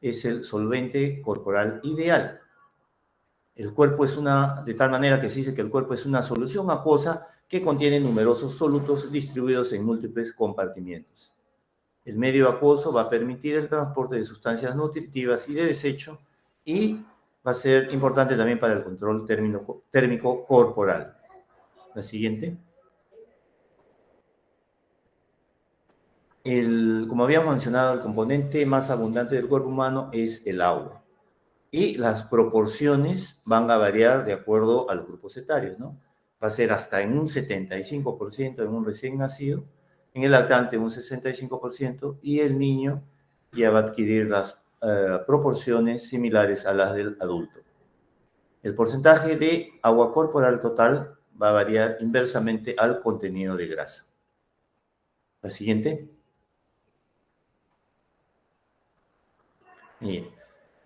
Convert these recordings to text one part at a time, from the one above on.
es el solvente corporal ideal. El cuerpo es de tal manera que se dice que el cuerpo es una solución acuosa que contiene numerosos solutos distribuidos en múltiples compartimientos. El medio acuoso va a permitir el transporte de sustancias nutritivas y de desecho y va a ser importante también para el control térmico corporal. La siguiente. Como habíamos mencionado, el componente más abundante del cuerpo humano es el agua. Y las proporciones van a variar de acuerdo a los grupos etarios, ¿no? Va a ser hasta en un 75% en un recién nacido, en el lactante un 65% y el niño ya va a adquirir las proporciones similares a las del adulto. El porcentaje de agua corporal total va a variar inversamente al contenido de grasa. La siguiente. Bien.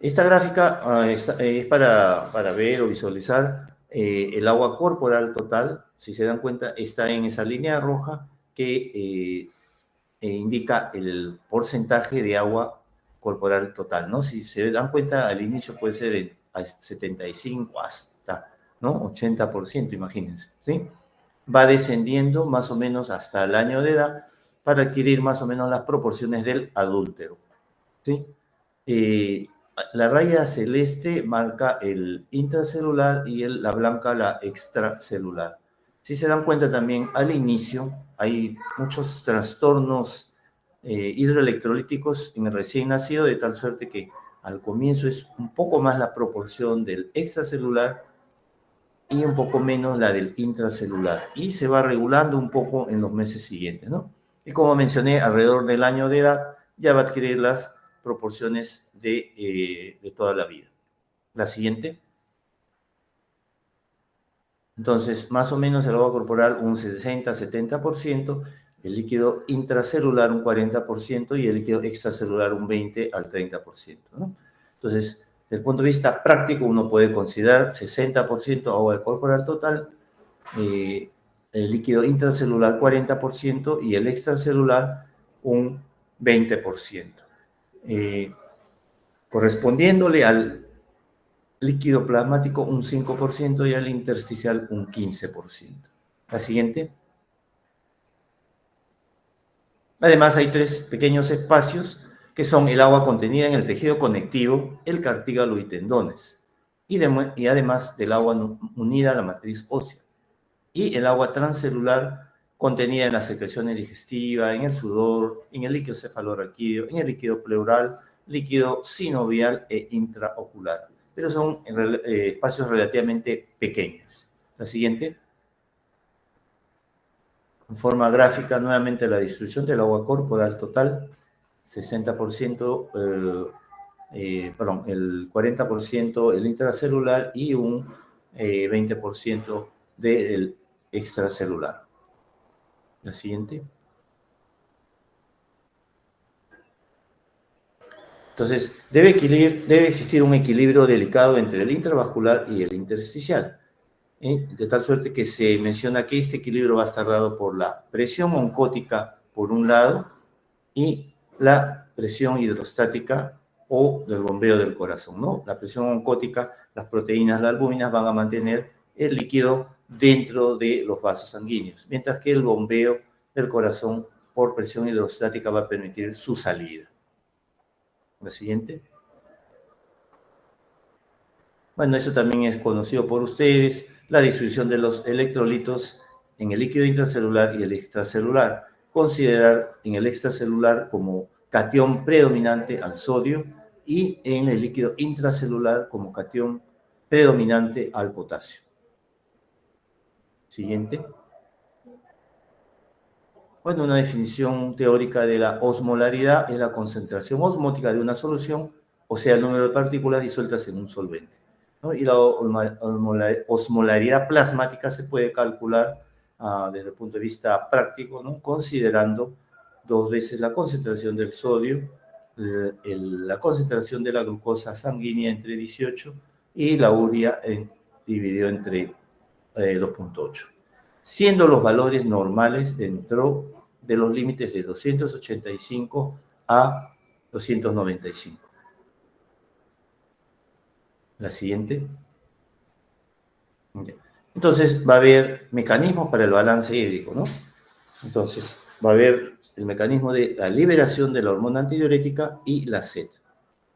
Esta gráfica es para ver o visualizar el agua corporal total. Si se dan cuenta, está en esa línea roja que indica el porcentaje de agua corporal total, ¿no? Si se dan cuenta, al inicio puede ser el 75 hasta, ¿no? 80%, imagínense, ¿sí? Va descendiendo más o menos hasta el año de edad para adquirir más o menos las proporciones del adúltero, ¿sí? La raya celeste marca el intracelular y la blanca la extracelular. Si se dan cuenta también, al inicio hay muchos trastornos hidroelectrolíticos en el recién nacido, de tal suerte que al comienzo es un poco más la proporción del extracelular y un poco menos la del intracelular. Y se va regulando un poco en los meses siguientes, ¿no? Y como mencioné, alrededor del año de edad ya va a adquirir las proporciones de toda la vida. La siguiente. Entonces, más o menos el agua corporal un 60-70%, el líquido intracelular un 40% y el líquido extracelular un 20 al 30%, ¿no? Entonces, desde el punto de vista práctico, uno puede considerar 60% agua corporal total, el líquido intracelular 40% y el extracelular un 20%. Correspondiéndole al líquido plasmático un 5% y al intersticial un 15%. La siguiente. Además, hay tres pequeños espacios que son el agua contenida en el tejido conectivo, el cartílago y tendones, y además del agua unida a la matriz ósea, y el agua transcelular contenida en las secreciones digestivas, en el sudor, en el líquido cefalorraquídeo, en el líquido pleural, líquido sinovial e intraocular. Pero son espacios relativamente pequeños. La siguiente. En forma gráfica, nuevamente la distribución del agua corporal total, 60%, el 40% el intracelular y un 20% del extracelular. La siguiente. Entonces, debe existir un equilibrio delicado entre el intravascular y el intersticial, de tal suerte que se menciona que este equilibrio va a estar dado por la presión oncótica por un lado y la presión hidrostática o del bombeo del corazón, ¿no? La presión oncótica, las proteínas, las albúminas van a mantener el líquido dentro de los vasos sanguíneos, mientras que el bombeo del corazón por presión hidrostática va a permitir su salida. La siguiente. Bueno, eso también es conocido por ustedes, la distribución de los electrolitos en el líquido intracelular y el extracelular. Considerar en el extracelular como catión predominante al sodio y en el líquido intracelular como catión predominante al potasio. Siguiente. Bueno, una definición teórica de la osmolaridad es la concentración osmótica de una solución, o sea, el número de partículas disueltas en un solvente, ¿no? Y la osmolaridad plasmática se puede calcular desde el punto de vista práctico, ¿no? Considerando dos veces la concentración del sodio, la concentración de la glucosa sanguínea entre 18 y la urea dividido entre 2.8. Siendo los valores normales dentro de los límites de 285 a 295. La siguiente. Entonces va a haber mecanismos para el balance hídrico, ¿no? Entonces va a haber el mecanismo de la liberación de la hormona antidiurética y la sed.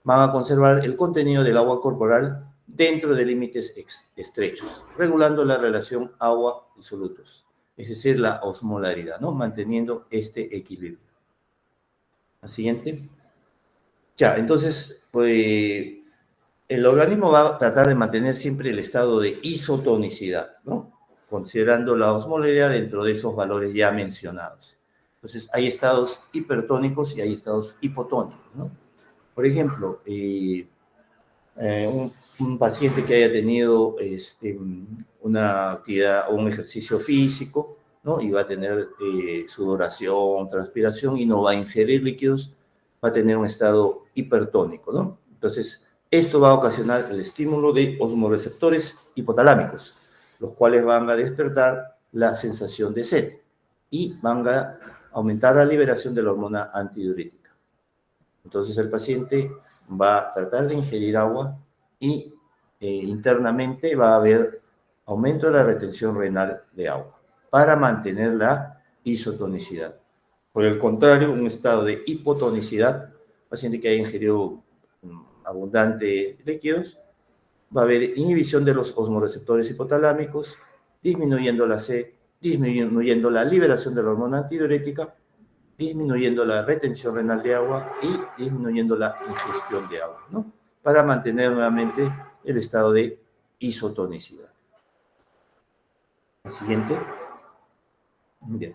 Van a conservar el contenido del agua corporal dentro de límites estrechos, regulando la relación agua-disolutos, es decir, la osmolaridad, ¿no? Manteniendo este equilibrio. La siguiente. Ya, entonces, pues, el organismo va a tratar de mantener siempre el estado de isotonicidad, ¿no? Considerando la osmolaridad dentro de esos valores ya mencionados. Entonces, hay estados hipertónicos y hay estados hipotónicos, ¿no? Por ejemplo, un paciente que haya tenido una actividad o un ejercicio físico, ¿no? Y va a tener sudoración, transpiración y no va a ingerir líquidos, va a tener un estado hipertónico, ¿no? Entonces, esto va a ocasionar el estímulo de osmoreceptores hipotalámicos, los cuales van a despertar la sensación de sed y van a aumentar la liberación de la hormona antidiurética. Entonces el paciente va a tratar de ingerir agua y internamente va a haber aumento de la retención renal de agua para mantener la isotonicidad. Por el contrario, un estado de hipotonicidad, paciente que haya ingerido abundante líquidos, va a haber inhibición de los osmoreceptores hipotalámicos, disminuyendo la sed, disminuyendo la liberación de la hormona antidiurética, disminuyendo la retención renal de agua y disminuyendo la ingestión de agua, ¿no? Para mantener nuevamente el estado de isotonicidad. La siguiente. Bien.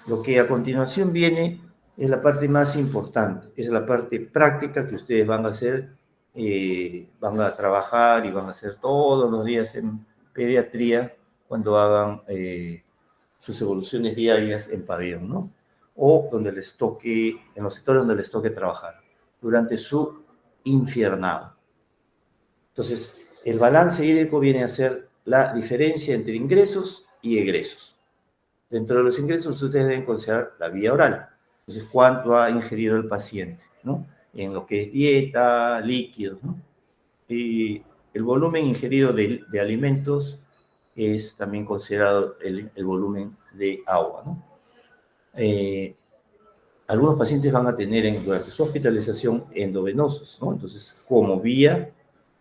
Lo que a continuación viene es la parte más importante, es la parte práctica que ustedes van a hacer, van a trabajar y van a hacer todos los días en pediatría cuando hagan sus evoluciones diarias en pabellón, ¿no? O donde les toque, en los sectores donde les toque trabajar, durante su infiernado. Entonces, el balance hídrico viene a ser la diferencia entre ingresos y egresos. Dentro de los ingresos, ustedes deben considerar la vía oral. Entonces, cuánto ha ingerido el paciente, ¿no? En lo que es dieta, líquidos, ¿no? Y el volumen ingerido de alimentos es también considerado el volumen de agua, ¿no? Algunos pacientes van a tener durante su hospitalización endovenosos, ¿no? Entonces, como vía,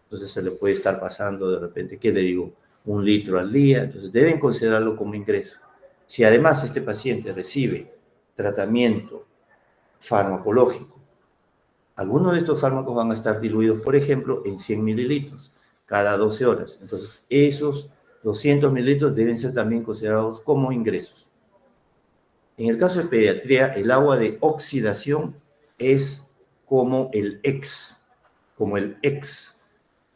entonces se le puede estar pasando de repente, ¿qué le digo? 1 litro al día, entonces deben considerarlo como ingreso. Si además este paciente recibe tratamiento farmacológico, algunos de estos fármacos van a estar diluidos, por ejemplo, en 100 mililitros cada 12 horas. Entonces, esos 200 mililitros deben ser también considerados como ingresos. En el caso de pediatría, el agua de oxidación es como el ex,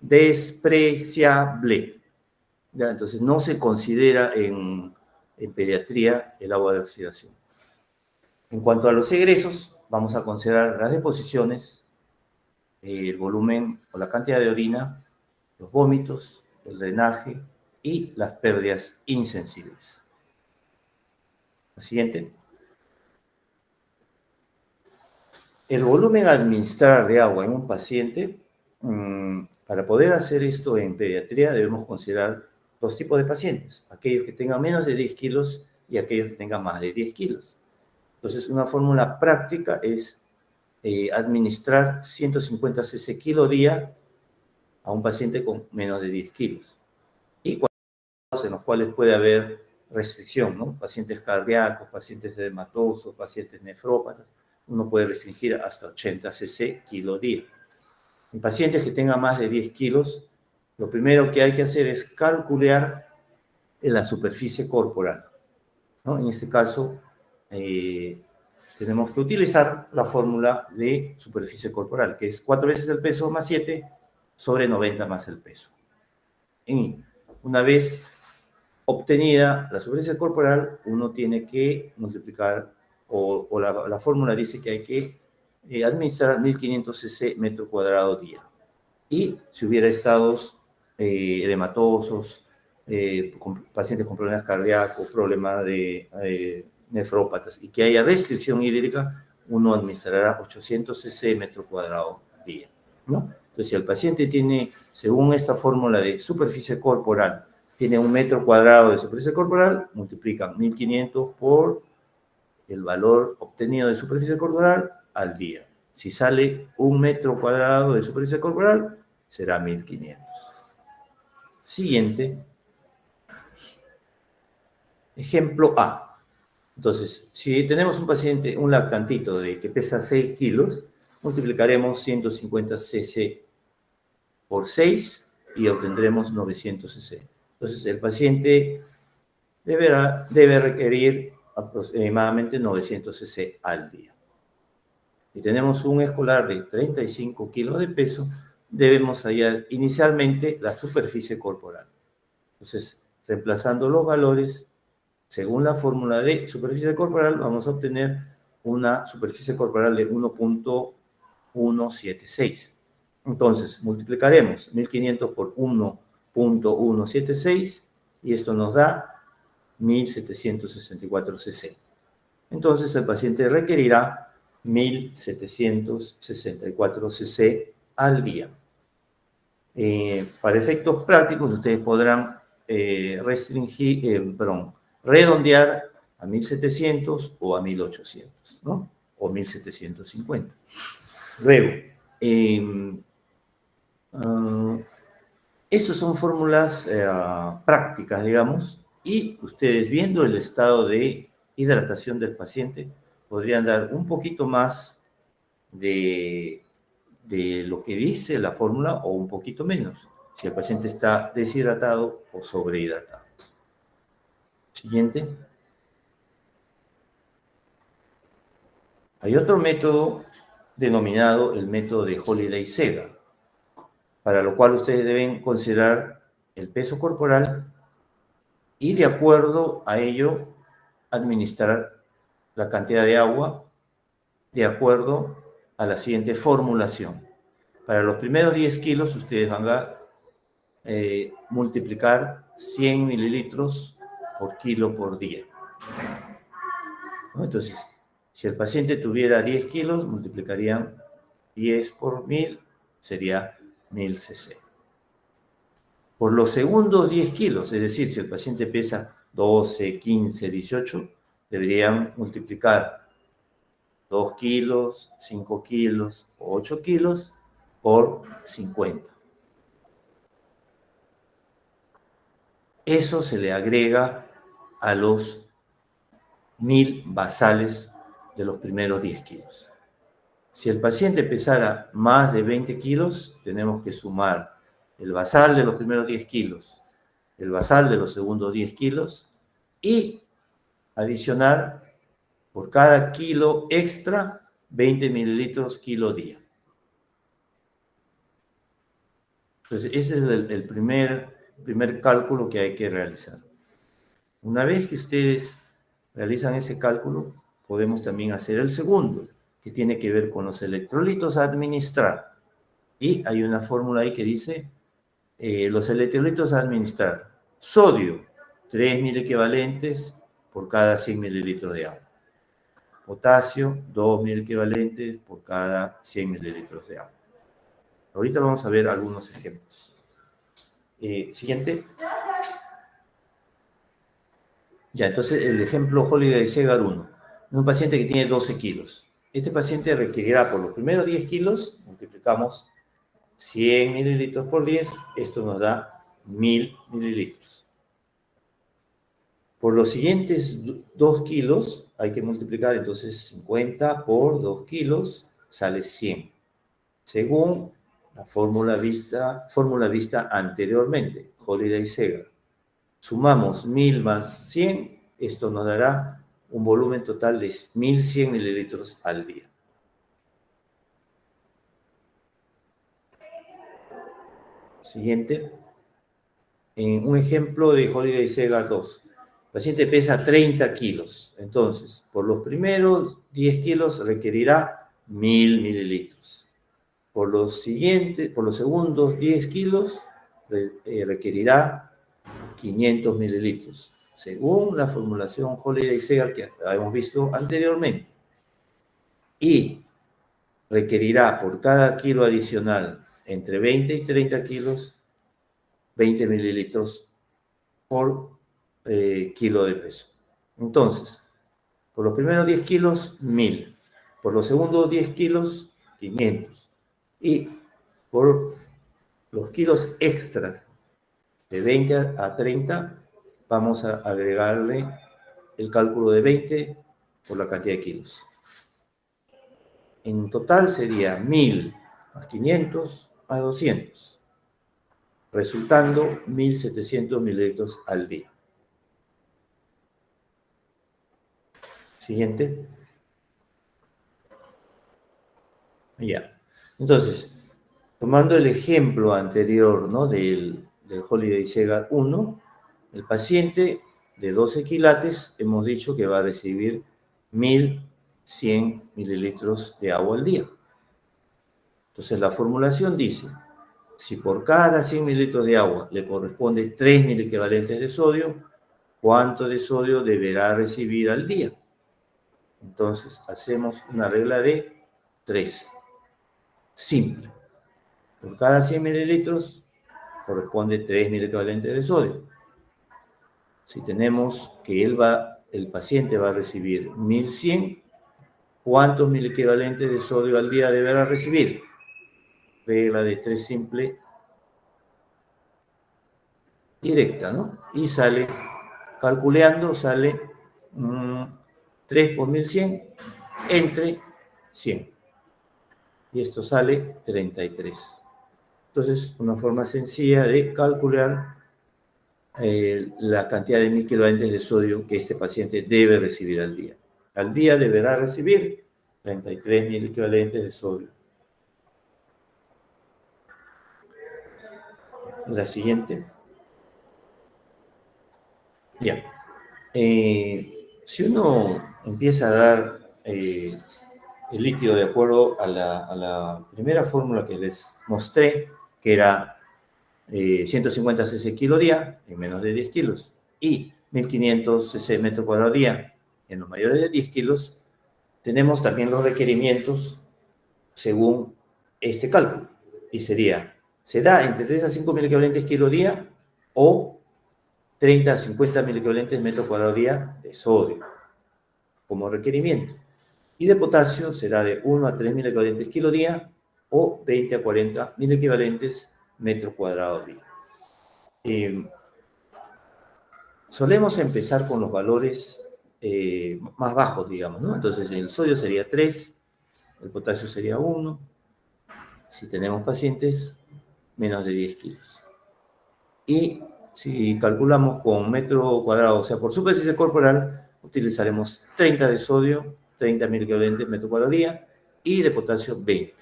despreciable. ¿Ya? Entonces, no se considera en pediatría el agua de oxidación. En cuanto a los egresos, vamos a considerar las deposiciones, el volumen o la cantidad de orina, los vómitos, el drenaje y las pérdidas insensibles. La siguiente. El volumen a administrar de agua en un paciente, para poder hacer esto en pediatría debemos considerar dos tipos de pacientes, aquellos que tengan menos de 10 kilos y aquellos que tengan más de 10 kilos. Entonces, una fórmula práctica es administrar 150 cc kilo día a un paciente con menos de 10 kilos. Y cuando en los cuales puede haber restricción, ¿no? Pacientes cardíacos, pacientes edematosos, pacientes nefrópatas, uno puede restringir hasta 80 cc kilo día. En pacientes que tengan más de 10 kilos, lo primero que hay que hacer es calcular la superficie corporal, ¿no? En este caso, tenemos que utilizar la fórmula de superficie corporal, que es 4 veces el peso más 7 sobre 90 más el peso. Y una vez obtenida la superficie corporal, uno tiene que multiplicar, o la fórmula dice que hay que administrar 1500 cc metro cuadrado día. Y si hubiera estados edematosos, pacientes con problemas cardíacos, problemas de nefrópatas, y que haya restricción hídrica, uno administrará 800 cc metro cuadrado día, ¿no? Entonces, si el paciente tiene, según esta fórmula de superficie corporal, tiene 1 metro cuadrado de superficie corporal, multiplican 1500 por el valor obtenido de superficie corporal al día. Si sale 1 metro cuadrado de superficie corporal, será 1500. Siguiente. Ejemplo A. Entonces, si tenemos un paciente, un lactantito que pesa 6 kilos, multiplicaremos 150 cc por 6 y obtendremos 900 cc. Entonces, el paciente debe requerir aproximadamente 900 cc al día. Si tenemos un escolar de 35 kilos de peso, debemos hallar inicialmente la superficie corporal. Entonces, reemplazando los valores, según la fórmula de superficie corporal, vamos a obtener una superficie corporal de 1.176. Entonces, multiplicaremos 1500 por 1.176 y esto nos da 1764 cc. Entonces, el paciente requerirá 1764 cc al día. Para efectos prácticos, ustedes podrán redondear a 1700 o a 1800, ¿no? O 1750. Luego, estas son fórmulas prácticas, digamos, y ustedes viendo el estado de hidratación del paciente, podrían dar un poquito más de lo que dice la fórmula o un poquito menos, si el paciente está deshidratado o sobrehidratado. Siguiente. Hay otro método denominado el método de Holiday-Segar, para lo cual ustedes deben considerar el peso corporal y de acuerdo a ello administrar la cantidad de agua de acuerdo a la siguiente formulación. Para los primeros 10 kilos ustedes van a multiplicar 100 mililitros por kilo por día, ¿no? Entonces, si el paciente tuviera 10 kilos, multiplicarían 10 por 1000, sería 1000 cc. Por los segundos 10 kilos, es decir, si el paciente pesa 12, 15, 18, deberían multiplicar 2 kilos, 5 kilos o 8 kilos por 50. Eso se le agrega a los 1000 basales de los primeros 10 kilos. Si el paciente pesara más de 20 kilos, tenemos que sumar el basal de los primeros 10 kilos, el basal de los segundos 10 kilos y adicionar por cada kilo extra 20 mililitros kilo día. Entonces, ese es el primer cálculo que hay que realizar. Una vez que ustedes realizan ese cálculo, podemos también hacer el segundo, que tiene que ver con los electrolitos a administrar. Y hay una fórmula ahí que dice, los electrolitos a administrar. Sodio, 3.000 equivalentes por cada 100 mililitros de agua. Potasio, 2.000 equivalentes por cada 100 mililitros de agua. Ahorita vamos a ver algunos ejemplos. Siguiente. Ya, entonces el ejemplo Holiday-Segar 1. Un paciente que tiene 12 kilos. Este paciente requerirá por los primeros 10 kilos, multiplicamos 100 mililitros por 10, esto nos da 1000 mililitros. Por los siguientes 2 kilos hay que multiplicar entonces 50 por 2 kilos, sale 100. Según la fórmula vista anteriormente, Holiday-Segar. Sumamos 1000 más 100, esto nos dará un volumen total de 1100 mililitros al día. Siguiente. En un ejemplo de Holiday-Segar 2. El paciente pesa 30 kilos. Entonces, por los primeros 10 kilos requerirá 1000 mililitros. Por los segundos 10 kilos requerirá 500 mililitros, según la formulación Holiday-Segar que habíamos visto anteriormente. Y requerirá por cada kilo adicional entre 20 y 30 kilos, 20 mililitros por kilo de peso. Entonces, por los primeros 10 kilos, 1000. Por los segundos 10 kilos, 500. Y por los kilos extras de 20 a 30, vamos a agregarle el cálculo de 20 por la cantidad de kilos. En total sería 1000 más 500 más 200, resultando 1700 mililitros al día. Siguiente. Ya. Entonces, tomando el ejemplo anterior, ¿no? del Holiday Segar 1, el paciente de 12 quilates hemos dicho que va a recibir 1100 mililitros de agua al día. Entonces, la formulación dice, si por cada 100 mililitros de agua le corresponde 3.000 equivalentes de sodio, ¿cuánto de sodio deberá recibir al día? Entonces, hacemos una regla de 3. Simple. Por cada 100 mililitros corresponde 3.000 equivalentes de sodio. Si tenemos que el paciente va a recibir 1100, ¿cuántos mil equivalentes de sodio al día deberá recibir? Regla de 3 simple, directa, ¿no? Y sale, calculeando, sale 3 por 1100 entre 100. Y esto sale 33. Entonces, una forma sencilla de calcular la cantidad de 1000 equivalentes de sodio que este paciente debe recibir al día. Al día deberá recibir 33.000 equivalentes de sodio. La siguiente. Bien. Si uno empieza a dar el líquido de acuerdo a la primera fórmula que les mostré, que era 150 cc kilo día en menos de 10 kilos y 1500 cc metro cuadrado día en los mayores de 10 kilos, tenemos también los requerimientos según este cálculo. Y se da entre 3 a 5 mil equivalentes kilo día o 30 a 50 mil equivalentes metro cuadrado día de sodio como requerimiento. Y de potasio será de 1 a 3 mil equivalentes kilo día o 20 a 40 mil equivalentes metro cuadrado día. Solemos empezar con los valores más bajos, digamos, ¿no? Entonces el sodio sería 3, el potasio sería 1, si tenemos pacientes menos de 10 kilos. Y si calculamos con metro cuadrado, o sea, por superficie corporal, utilizaremos 30 de sodio, 30.000 equivalentes metro cuadrado día, y de potasio 20.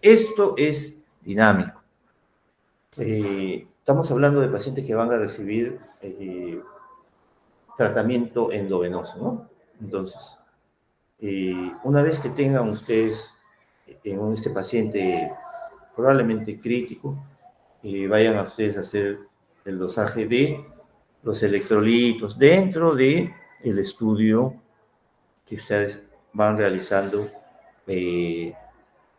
Esto es dinámico. Estamos hablando de pacientes que van a recibir tratamiento endovenoso, ¿no? Entonces, una vez que tengan ustedes en este paciente probablemente crítico, vayan a ustedes a hacer el dosaje de los electrolitos dentro del estudio que ustedes van realizando de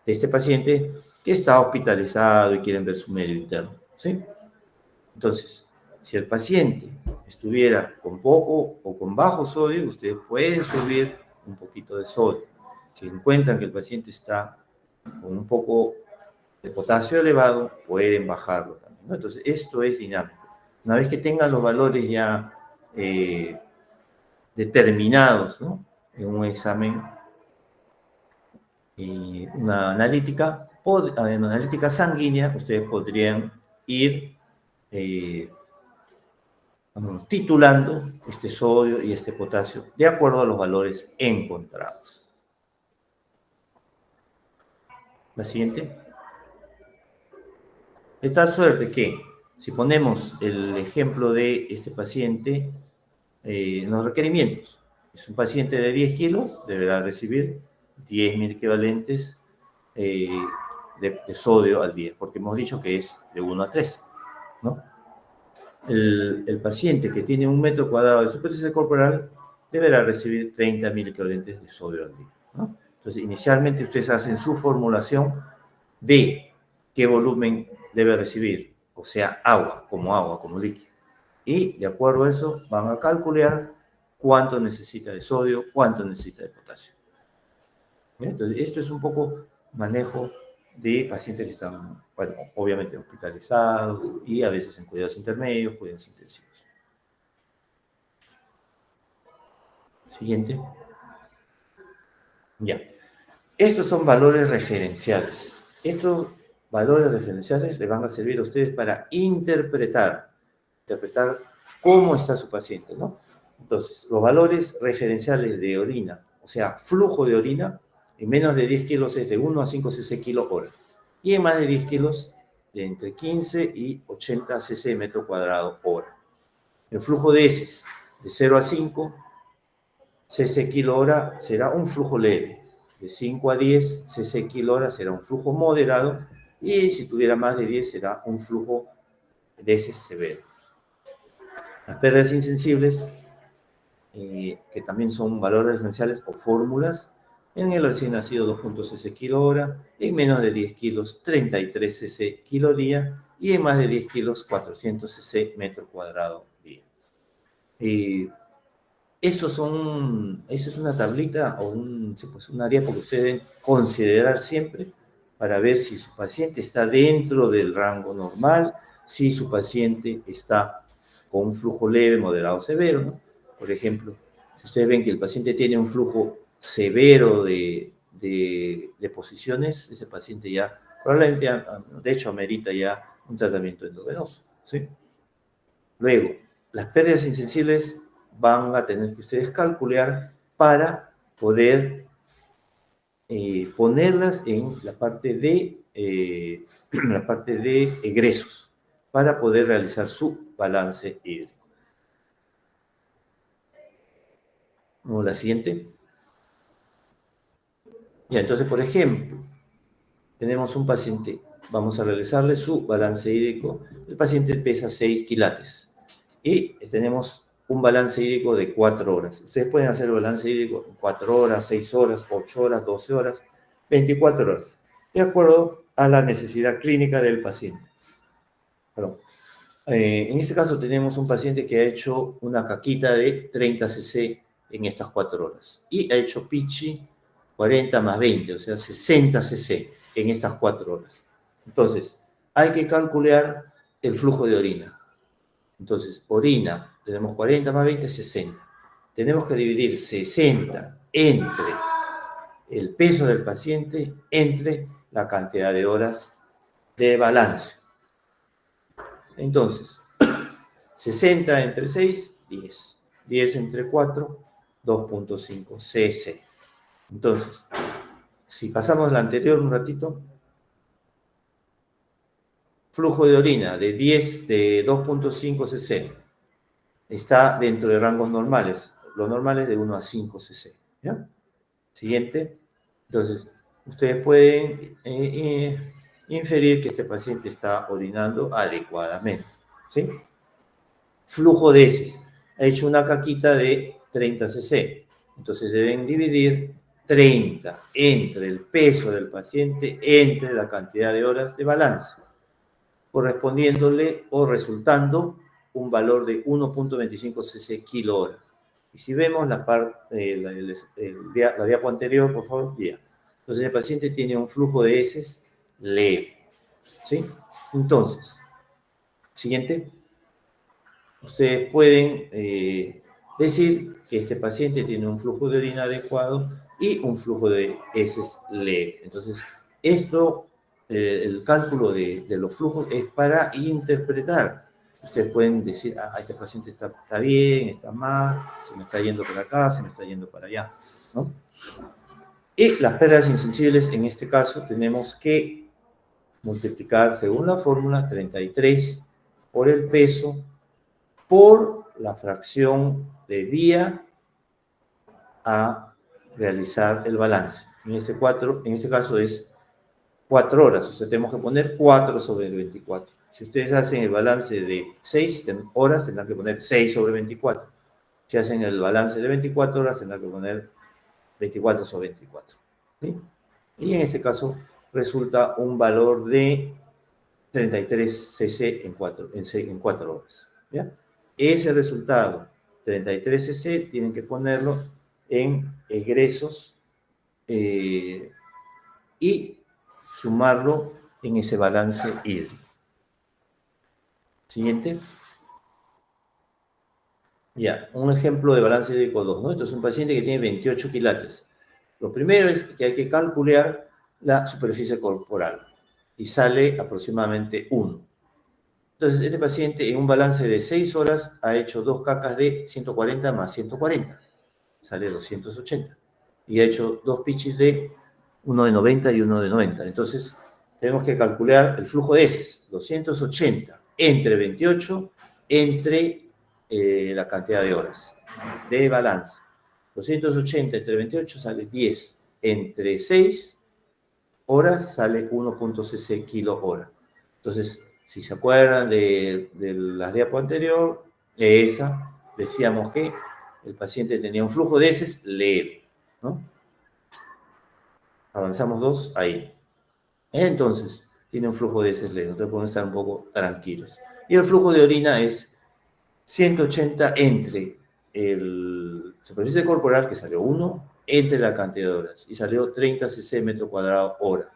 este paciente que está hospitalizado y quieren ver su medio interno, ¿sí? Entonces, si el paciente estuviera con poco o con bajo sodio, ustedes pueden subir un poquito de sodio. Si encuentran que el paciente está con un poco de potasio elevado, pueden bajarlo también, ¿no? Entonces, esto es dinámico. Una vez que tengan los valores ya determinados, ¿no? En un examen, una analítica sanguínea, ustedes podrían ir titulando este sodio y este potasio de acuerdo a los valores encontrados. La siguiente. De tal suerte que, si ponemos el ejemplo de este paciente, en los requerimientos, es un paciente de 10 kilos, deberá recibir 10.000 equivalentes de sodio al día, porque hemos dicho que es de 1 a 3, ¿no? El paciente que tiene 1 metro cuadrado de superficie corporal deberá recibir 30.000 equivalentes de sodio al día, ¿no? Entonces, inicialmente ustedes hacen su formulación de qué volumen debe recibir, o sea, agua, como líquido. Y de acuerdo a eso van a calcular cuánto necesita de sodio, cuánto necesita de potasio. ¿Bien? Entonces, esto es un poco manejo de pacientes que están, bueno, obviamente hospitalizados y a veces en cuidados intermedios, cuidados intensivos. Siguiente. Ya. Estos son valores referenciales. Estos valores referenciales le van a servir a ustedes para interpretar cómo está su paciente, ¿no? Entonces, los valores referenciales de orina, o sea, flujo de orina, en menos de 10 kilos es de 1 a 5 cc kilo hora. Y en más de 10 kilos, de entre 15 y 80 cc metro cuadrado hora. El flujo de heces, de 0 a 5 cc kilo hora, será un flujo leve. De 5 a 10 cc kilo hora será un flujo moderado. Y si tuviera más de 10 será un flujo de heces severo. Las pérdidas insensibles, que también son valores referenciales o fórmulas, en el recién nacido 2.6 cc kilo hora, en menos de 10 kilos 33 cc kilo día y en más de 10 kilos 400 cc metro cuadrado día. Eso es una tablita o una diapo que ustedes deben considerar siempre para ver si su paciente está dentro del rango normal, si su paciente está con un flujo leve, moderado, severo, ¿no? Por ejemplo, si ustedes ven que el paciente tiene un flujo severo de posiciones, ese paciente ya probablemente, de hecho, amerita ya un tratamiento endovenoso, ¿sí? Luego, las pérdidas insensibles van a tener que ustedes calcular para poder ponerlas en la parte de egresos, para poder realizar su balance hídrico. ¿No? La siguiente. Ya, entonces, por ejemplo, tenemos un paciente, vamos a realizarle su balance hídrico. El paciente pesa 6 quilates y tenemos un balance hídrico de 4 horas. Ustedes pueden hacer el balance hídrico en 4 horas, 6 horas, 8 horas, 12 horas, 24 horas, de acuerdo a la necesidad clínica del paciente. Perdón. En este caso tenemos un paciente que ha hecho una caquita de 30 cc en estas 4 horas y ha hecho pichi 40 más 20, o sea, 60 cc en estas 4 horas. Entonces, hay que calcular el flujo de orina. Entonces, orina, tenemos 40 más 20, 60. Tenemos que dividir 60 entre el peso del paciente, entre la cantidad de horas de balance. Entonces, 60 entre 6, 10. 10 entre 4, 2.5 cc. Entonces, si pasamos la anterior un ratito, flujo de orina de 2.5 cc está dentro de rangos normales. Lo normal es de 1 a 5 cc. ¿Ya? Siguiente. Entonces, ustedes pueden inferir que este paciente está orinando adecuadamente. ¿Sí? Flujo de heces. Ha hecho una caquita de 30 cc. Entonces deben dividir 30 entre el peso del paciente, entre la cantidad de horas de balance, correspondiéndole o resultando un valor de 1.25 cc kilo hora. Y si vemos la diapo anterior, por favor, ya. Entonces el paciente tiene un flujo de heces leve. ¿Sí? Entonces, siguiente. Ustedes pueden decir que este paciente tiene un flujo de orina adecuado y un flujo de heces leve. Entonces, esto, el cálculo de los flujos es para interpretar. Ustedes pueden decir, este paciente está bien, está mal, se me está yendo para acá, se me está yendo para allá, ¿no? Y las pérdidas insensibles, en este caso, tenemos que multiplicar, según la fórmula, 33 por el peso por la fracción de día a realizar el balance. En este caso es 4 horas, o sea, tenemos que poner 4 sobre el 24. Si ustedes hacen el balance de 6 horas, tendrán que poner 6 sobre 24. Si hacen el balance de 24 horas, tendrán que poner 24 sobre 24. ¿Sí? Y en este caso resulta un valor de 33 cc en 4 horas. ¿Ya? Ese resultado, 33 cc, tienen que ponerlo en egresos y sumarlo en ese balance hídrico. Siguiente. Ya, un ejemplo de balance hídrico 2, ¿no? Esto es un paciente que tiene 28 quilates. Lo primero es que hay que calcular la superficie corporal y sale aproximadamente 1. Entonces, este paciente en un balance de 6 horas ha hecho 2 cacas de 140 más 140, sale 280. Y ha hecho 2 pichis de uno de 90 y uno de 90. Entonces, tenemos que calcular el flujo de heces, 280 entre 28 entre la cantidad de horas de balance. 280 entre 28 sale 10, entre 6 horas sale 1.cc kilo hora. Entonces, si se acuerdan de la diapo anterior, de esa, decíamos que el paciente tenía un flujo de heces leve, ¿no? Avanzamos 2, ahí. Entonces, tiene un flujo de heces leve, entonces podemos estar un poco tranquilos. Y el flujo de orina es 180 entre el superficie corporal, que salió 1, entre la cantidad de horas, y salió 30 cc metro cuadrado hora.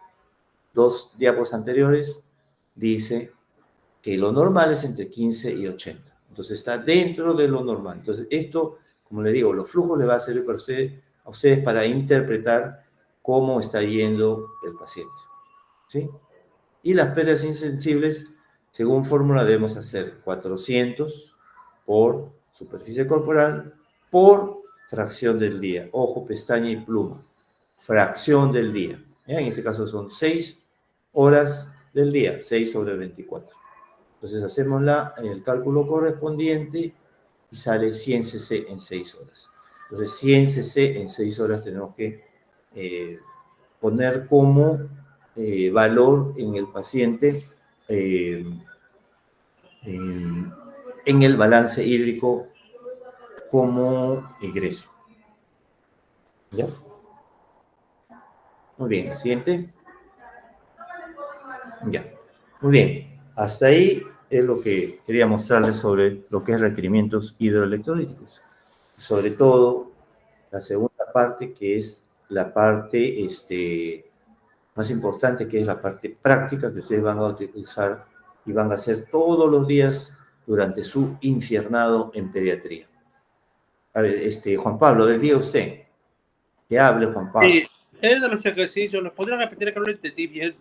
2 diapos anteriores dice que lo normal es entre 15 y 80. Entonces está dentro de lo normal. Entonces esto, como le digo, los flujos les va a servir para a ustedes para interpretar cómo está yendo el paciente. ¿Sí? Y las pérdidas insensibles, según fórmula, debemos hacer 400 por superficie corporal por fracción del día. Ojo, pestaña y pluma. Fracción del día. ¿Ya? En este caso son 6 horas del día, 6 sobre 24. Entonces hacemos el cálculo correspondiente y sale 100 cc en 6 horas. Entonces 100 cc en 6 horas tenemos que poner como valor en el paciente en el balance hídrico como egreso. ¿Ya? Muy bien, siguiente. Ya, muy bien. Hasta ahí es lo que quería mostrarles sobre lo que es requerimientos hidroelectrolíticos. Sobre todo, la segunda parte, que es la parte más importante, que es la parte práctica que ustedes van a utilizar y van a hacer todos los días durante su infiernado en pediatría. A ver, Juan Pablo, del día usted. Que hable, Juan Pablo. Sí, es de los ejercicios, ¿los podría repetir que no lo entendí bien?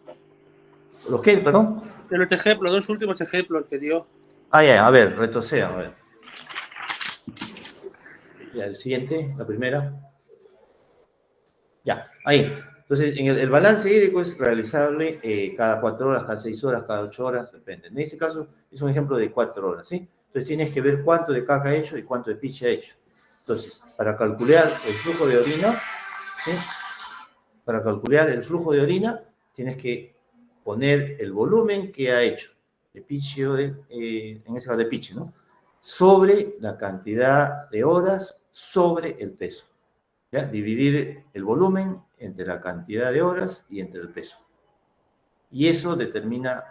¿Los qué, perdón? De los ejemplos, dos últimos ejemplos que dio. Ah, ya, a ver, retroceda, a ver. Ya, el siguiente, la primera. Ya, ahí. Entonces, en el balance hídrico es realizable cada 4 horas, cada 6 horas, cada 8 horas, depende. En este caso, es un ejemplo de 4 horas, ¿sí? Entonces, tienes que ver cuánto de caca ha hecho y cuánto de piche ha hecho. Entonces, para calcular el flujo de orina, ¿sí? Para calcular el flujo de orina, tienes que poner el volumen que ha hecho de piche o en este caso de piche, ¿no? Sobre la cantidad de horas sobre el peso. ¿Ya? Dividir el volumen entre la cantidad de horas y entre el peso. Y eso determina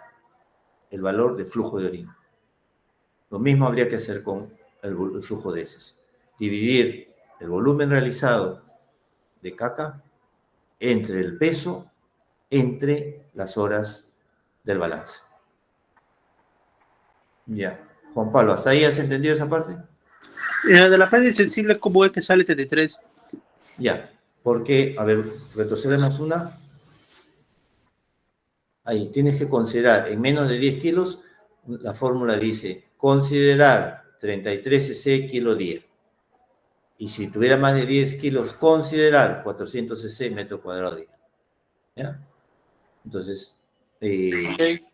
el valor de flujo de orina. Lo mismo habría que hacer con el flujo de heces. Dividir el volumen realizado de caca entre el peso, entre las horas del balance. Ya. Juan Pablo, ¿hasta ahí has entendido esa parte? De la pérdida sensible, ¿cómo es que sale 33? Ya. Porque, a ver, retrocedemos una. Ahí, tienes que considerar en menos de 10 kilos, la fórmula dice, considerar 33 cc kilo día. Y si tuviera más de 10 kilos, considerar 400 cc metro cuadrado día. ¿Ya? Entonces, Okay.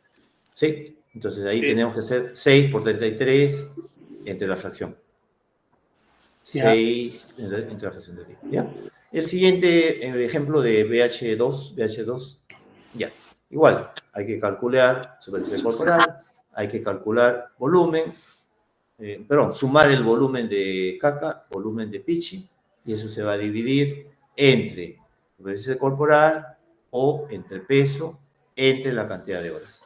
sí, entonces ahí Sí. tenemos que hacer 6 por 33 entre la fracción. Ya. 6 entre la fracción de día. ¿Ya? El siguiente ejemplo de BH2, ya. Igual, hay que calcular superficie corporal, hay que calcular volumen, sumar el volumen de caca, volumen de pichi, y eso se va a dividir entre superficie corporal o entre peso, entre la cantidad de horas.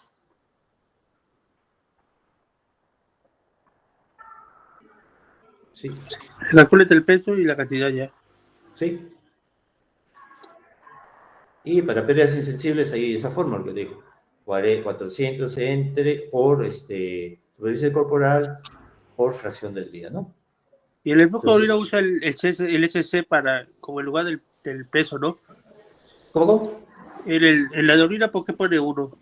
Sí, Calcúlate el peso y la cantidad ya. sí. Y para pérdidas insensibles hay esa fórmula que te digo. 400 entre por superficie corporal por fracción del día, ¿no? Y el enfoque ahorita Entonces, usa el HC para, como en lugar del peso, ¿no? ¿cómo? En la de orina, ¿por qué pone uno?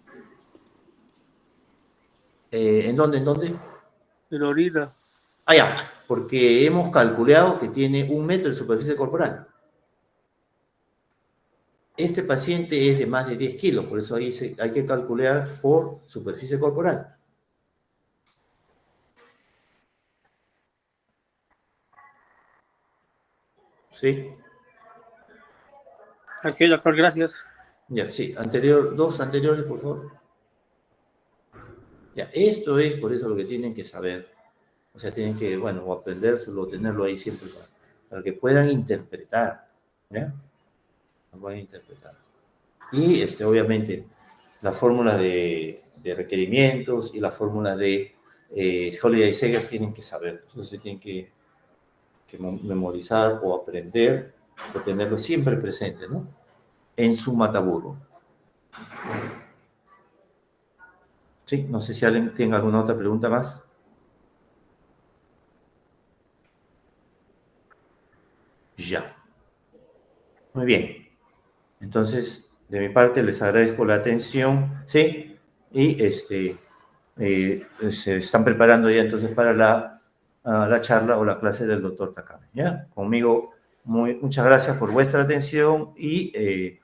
¿En dónde? ¿En dónde? En la orina. Ah, ya, porque hemos calculado que tiene 1 metro de superficie corporal. Este paciente es de más de 10 kilos, por eso ahí hay que calcular por superficie corporal. ¿Sí? Aquí, doctor, gracias. Ya, sí. Dos anteriores, por favor. Ya, esto es por eso lo que tienen que saber. O sea, tienen que, bueno, o aprendérselo, o tenerlo ahí siempre para que puedan interpretar. ¿Ya? Lo puedan interpretar. Y, obviamente, la fórmula de requerimientos y la fórmula de Holiday y Seger tienen que saber. Entonces, tienen que memorizar o aprender o tenerlo siempre presente, ¿no? En su mataburro. Sí, no sé si alguien tiene alguna otra pregunta más. Ya. Muy bien. Entonces, de mi parte, les agradezco la atención, ¿sí? Y se están preparando ya entonces para la charla o la clase del doctor Takame, ¿ya? Conmigo, muchas gracias por vuestra atención y